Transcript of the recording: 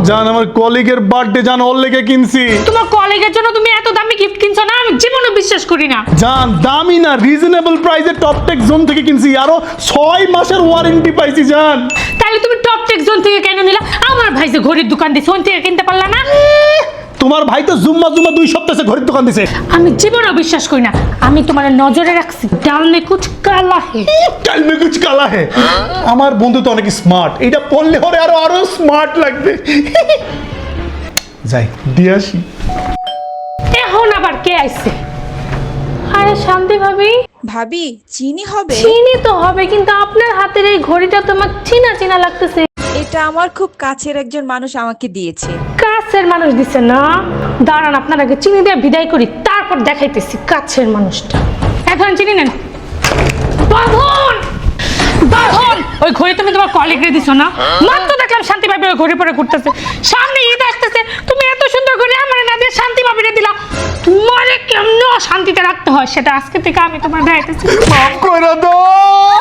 জান আমার কলিগের বার্থডে জান ওর লেগে কিনছি। তোমার কলিগের জন্য তুমি এত দামি গিফট কিনছো না, আমি জীবনে বিশ্বাস করি না। জান দামি না, রিজনেবল প্রাইসে টপটেক জোন থেকে কিনছি, আরো 6 মাসের ওয়ারেন্টি পাইছি জান। তাহলে তুমি টপটেক জোন থেকে কেন নিলা? আমার ভাই যে ঘড়ির দোকান দিছে ওন থেকে কিনতে পারলা না? তোমার ভাই তো জুম্মা 2 সপ্তাহ ঘড়ির দোকান দিছে। আমি জীবনে বিশ্বাস করি না। আমি তোমার নজরে রাখছি, ডাল মে কুছ কালা হে। কাল মে কুছ কালা হে। আমার বন্ধু তো অনেক স্মার্ট, এটা পড়লে হরে আরো স্মার্ট লাগবে। যাই দিয়ে আসি। এখন আবার কে আইছে? আরে শান্তি ভাবি। ভাবি চিনি হবে? চিনি তো হবে, কিন্তু আপনার হাতের এই ঘড়িটা তো আমার চিনা চিনা লাগতেছে। এটা আমার খুব কাছের একজন মানুষ আমাকে দিয়েছে। কাছের মানুষ দিছে না? দাঁড়ান, আপনার আগে চিনি দিয়ে বিদায় করি, তারপর দেখাইতেছি কাছের মানুষটা। এখন চিনি নেন। বাঁধন বাঁধন, ওই ঘড়ি তুমি তোমার কলিগরে দিছো না? মাত্র দেখলাম শান্তি ভাবি ওই ঘড়ি পরে ঘুরতেছে। সামনে ঈদ আসতেছে, তুমি এত সুন্দর ঘড়ি আমার না দিয়ে শান্তি ভাবিরে দিলা। তোমারে কেমন শান্তিতে রাখতে হয় সেটা আজকে থেকে আমি তোমার দেখাইতেছি। মাফ করে দাও।